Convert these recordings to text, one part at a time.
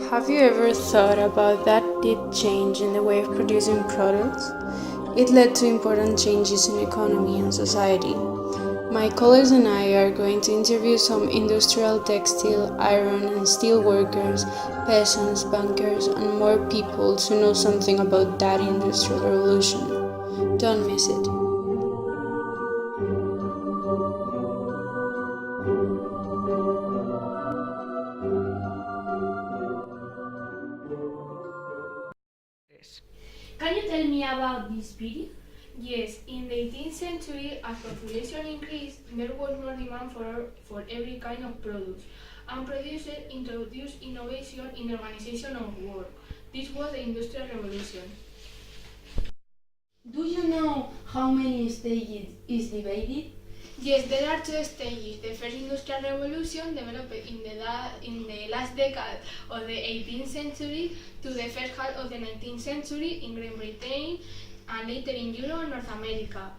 Have you ever thought about that did change in the way of producing products? It led to important changes in economy and society. My colleagues and I are going to interview some industrial textile, iron and steel workers, peasants, bankers, and more people to know something about that industrial revolution. Don't miss it. Can you tell me about this period? Yes, in the 18th century, as population increased, there was more demand for every kind of product, and producers introduced innovation in the organization of work. This was the Industrial Revolution. Do you know how many stages is divided? Yes, there are two stages. The first Industrial Revolution developed in the last decade of the 18th century to the first half of the 19th century in Great Britain and later in Europe and North America.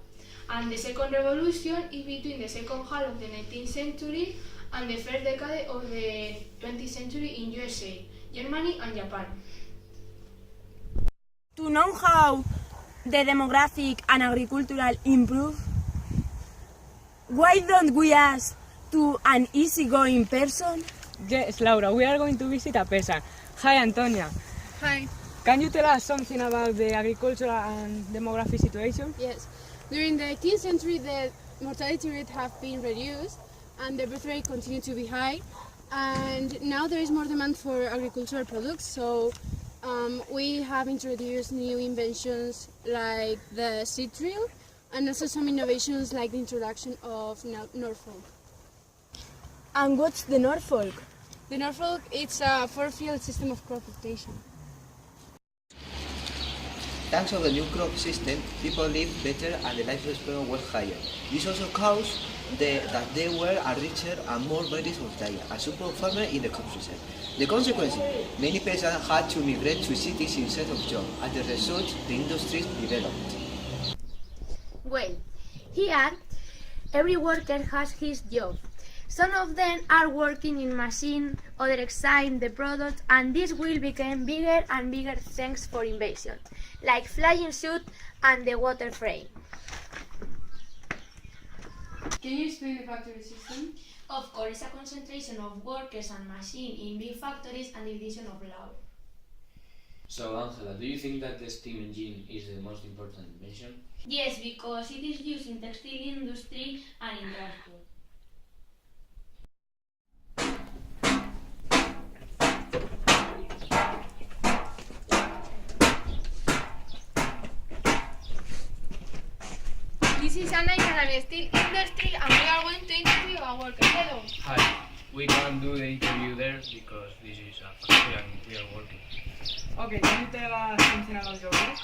And the second revolution is between the second half of the 19th century and the first decade of the 20th century in USA, Germany and Japan. To know how the demographic and agricultural improve, why don't we ask to an easygoing person? Yes, Laura, we are going to visit a peasant. Hi, Antonia. Hi. Can you tell us something about the agricultural and demographic situation? Yes. During the 18th century, the mortality rate have been reduced and the birth rate continued to be high. And now there is more demand for agricultural products, so we have introduced new inventions like the seed drill and also some innovations like the introduction of Norfolk. And what's the Norfolk? The Norfolk, it's a four-field system of crop rotation. Thanks to the new crop system, people live better and the lifespan was higher. This also caused that there were a richer and more varieties of diet, a super farmer in the countryside. The consequence, many peasants had to migrate to cities in search of jobs. As a result, the industries developed. Well, here every worker has his job. Some of them are working in machine, others design the product, and this will become bigger and bigger thanks for inventions, like flying suit and the water frame. Can you explain the factory system? Of course, it's a concentration of workers and machines in big factories and division of labor. So, Angela, do you think that the steam engine is the most important invention? Yes, because it is used in textile industry and in transport. This is Anna from the steel industry and we are going to interview a worker. Hello. Hi, we can't do the interview there because this is a factory and we are working. Okay, can you tell us something about your work?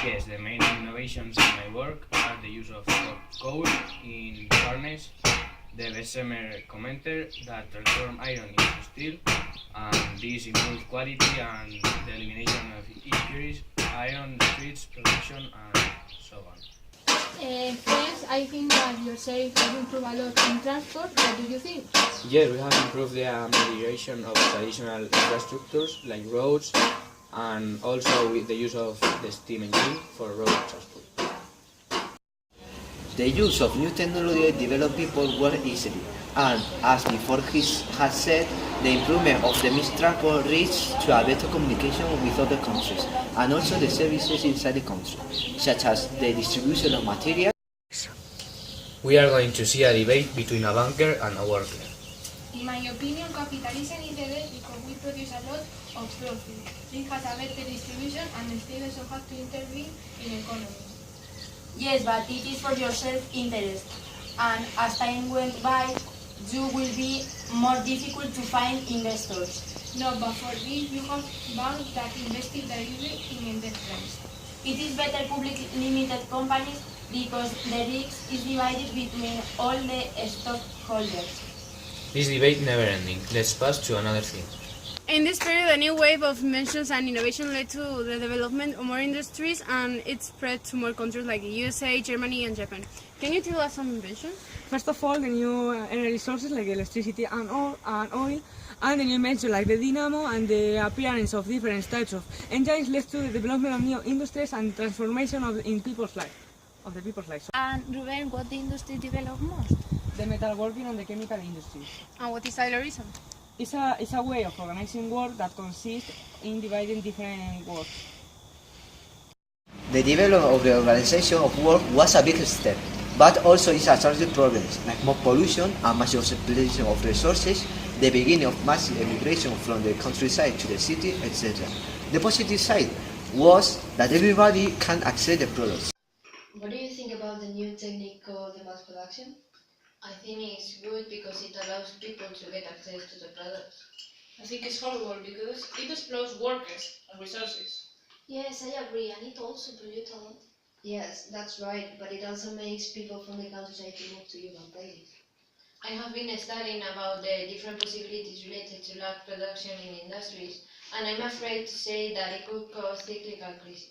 Yes, the main innovations in my work are the use of coal in furnace, the Bessemer commenter that transforms iron into steel, and this improves quality and the elimination of impurities, iron streets production, and so on. Friends, I think that your service has improved a lot in transport. What do you think? Yes, we have improved the amelioration of traditional infrastructures like roads and also with the use of the steam engine for road transport. The use of new technology developed people work easily, and as before he has said, the improvement of the mixed transport reached to a better communication with other countries, and also the services inside the country, such as the distribution of materials. We are going to see a debate between a banker and a worker. In my opinion, capitalism is the best because we produce a lot of profit. This has a better distribution and the state also has to intervene in economy. Yes, but it is for your self-interest. And as time went by, you will be more difficult to find investors. No, but for this you have banks that invested directly in industries. It is better public limited companies because the risk is divided between all the stockholders. This debate never ending. Let's pass to another thing. In this period, a new wave of inventions and innovation led to the development of more industries and it spread to more countries like the USA, Germany and Japan. Can you tell us some inventions? First of all, the new energy sources like electricity and oil, and the new invention like the dynamo and the appearance of different types of engines led to the development of new industries and transformation of the people's lives. And Ruben, what the industry developed most? The metalworking and the chemical industries. And what is Taylorism? It's a way of organizing work that consists in dividing different works. The development of the organization of work was a big step, but also it attracted problems like more pollution and massive exploitation of resources, the beginning of massive emigration from the countryside to the city, etc. The positive side was that everybody can access the products. What do you think about the new technique called the mass production? I think it's good because it allows people to get access to the products. I think it's horrible because it exploits workers and resources. Yes, I agree, and it also pollutes a lot. Yes, that's right, but it also makes people from the countryside to move to urban places. I have been studying about the different possibilities related to large production in industries, and I'm afraid to say that it could cause cyclical crisis.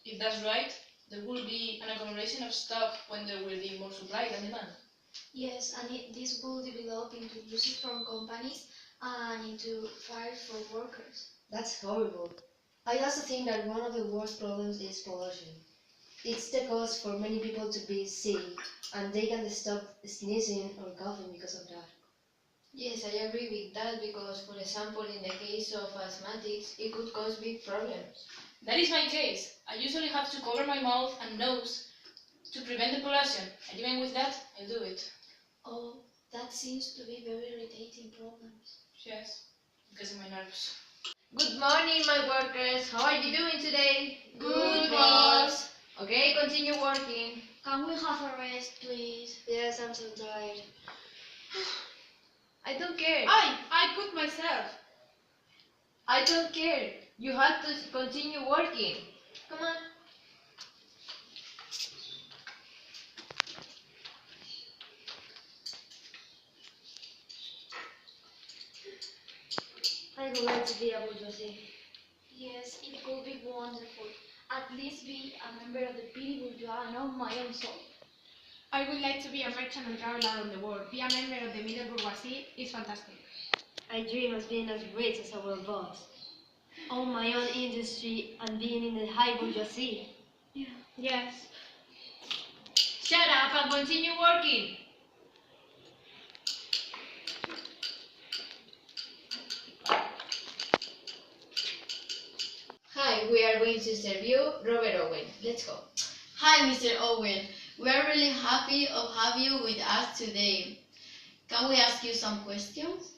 If that's right, there will be an accumulation of stock when there will be more supply than demand. Yes, and this will develop into losses from companies and into fires for workers. That's horrible. I also think that one of the worst problems is pollution. It's the cause for many people to be sick, and they can't stop sneezing or coughing because of that. Yes, I agree with that because, for example, in the case of asthmatics, it could cause big problems. That is my case. I usually have to cover my mouth and nose to prevent the pollution, and even with that, I do it. Oh, that seems to be very irritating problems. Yes, because of my nerves. Good morning, my workers. How are you doing today? Good, boss. Okay, continue working. Can we have a rest, please? Yes, I'm so tired. I don't care. I cooked myself. I don't care. You have to continue working. Come on. I would like to be a bourgeoisie. Yes, it would be wonderful. At least be a member of the petty bourgeois and own my own soul. I would like to be a merchant and travel around the world. Be a member of the middle bourgeoisie is fantastic. I dream of being as rich as our boss. Own my own industry and being in the high bourgeoisie. Yes. Shut up and continue working. Hi, we are going to interview Robert Owen. Let's go. Hi, Mr. Owen. We are really happy of have you with us today. Can we ask you some questions?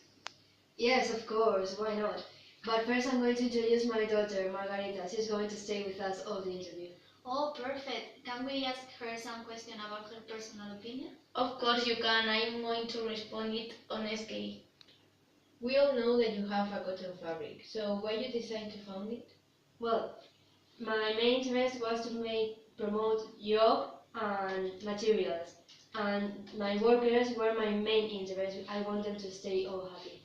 Yes, of course, why not? But first I'm going to introduce my daughter, Margarita. She's going to stay with us all the interview. Oh, perfect. Can we ask her some question about her personal opinion? Of course you can. I am going to respond it honestly. We all know that you have a cotton fabric, so why you decide to found it? Well, my main interest was to promote job and materials, and my workers were my main interest. I want them to stay all happy.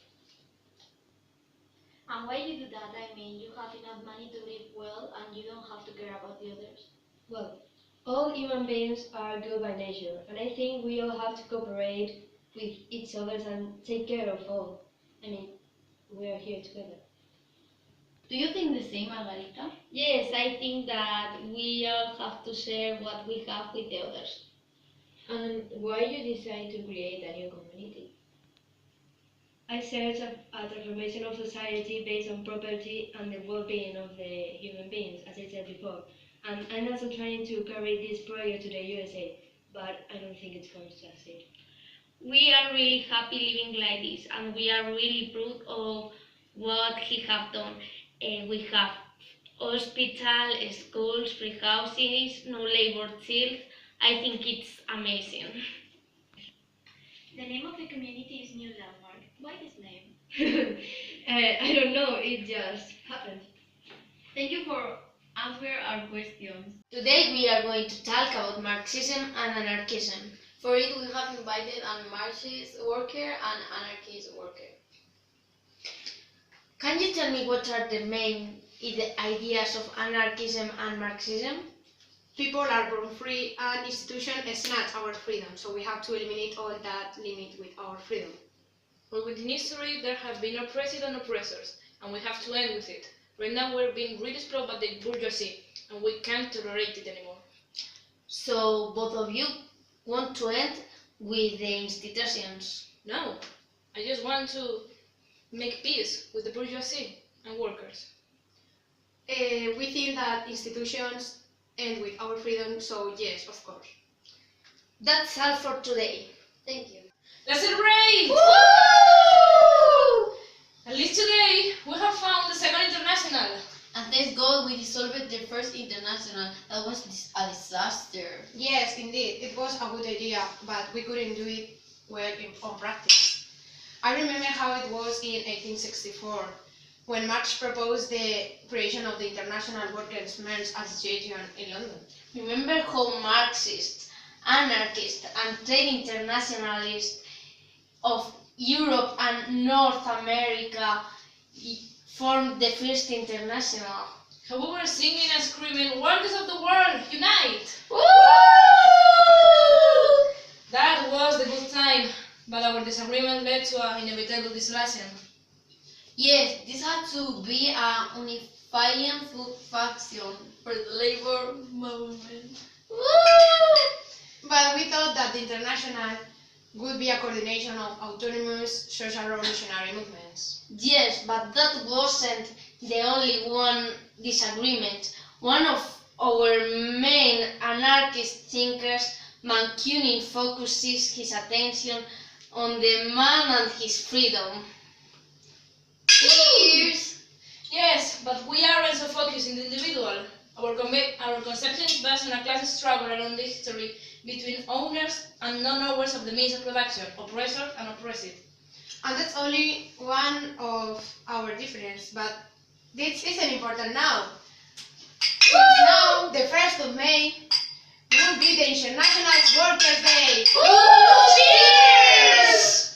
And why you do that? I mean, you have enough money to live well and you don't have to care about the others. Well, all human beings are good by nature, and I think we all have to cooperate with each other and take care of all. I mean, we are here together. Do you think the same, Margarita? Yes, I think that we all have to share what we have with the others. And why you decide to create a new community? I search a transformation of society based on property and the well-being of the human beings, as I said before. And I'm also trying to carry this project to the USA, but I don't think it's going to succeed. We are really happy living like this, and we are really proud of what he have done. We have hospital, schools, free houses, no labor child. I think it's amazing. The name of the community is New Landmark. Why this name? I don't know, it just happened. Thank you for answering our questions. Today we are going to talk about Marxism and anarchism. For it, we have invited a Marxist worker and anarchist worker. Can you tell me what are the main ideas of anarchism and Marxism? People are born free and institution snatch our freedom, so we have to eliminate all that limit with our freedom. For within history there have been oppressed and oppressors, and we have to end with it. Right now we're being really exploited by the bourgeoisie, and we can't tolerate it anymore. So both of you want to end with the institutions? No, I just want to make peace with the bourgeoisie and workers. We think that institutions end with our freedom, so yes, of course. That's all for today. Thank you. Let's celebrate! Woo! At least today we have found the second international. And thank God we dissolved the first international. That was a disaster. Yes, indeed, it was a good idea, but we couldn't do it well on practice. I remember how it was in 1864, when Marx proposed the creation of the International Workers' Men's Association in London. Remember how Marxists, anarchists, and trade internationalists of Europe and North America formed the first international. How we were singing and screaming, "Workers of the world, unite!" Woo! That was the good time, but our disagreement led to an inevitable dissolution. Yes, this had to be a unifying faction for the labor movement. But we thought that the International would be a coordination of autonomous social revolutionary movements. Yes, but that wasn't the only one disagreement. One of our main anarchist thinkers, Bakunin, focuses his attention on the man and his freedom. Cheers! Yes, but we aren't so focused in the individual. Our conception is based on a class struggle along the history between owners and non-owners of the means of production, oppressor and oppressed. And that's only one of our differences, but this isn't important now. Because now, the 1st of May, will be the International Workers' Day. Cheers!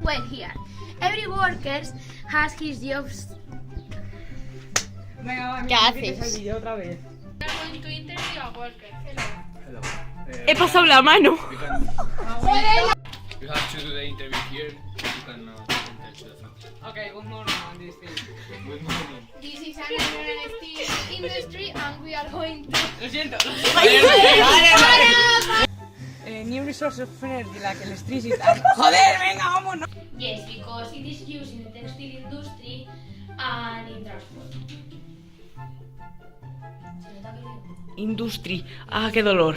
Well, here, every worker has his jobs. Venga, va, ¿Qué haces? el vídeo otra vez. We are going to interview a worker. Hello. He pasado la mano. You have to do the interview here. You can enter to the front. Okay, good morning on this thing. Good morning. This is an iron steel industry and we are going to... Lo siento. New resource of energy like electricity. Joder, venga, vámonos. Yes, because it is used in the textile industry and in transport. Industry. Ah, qué dolor.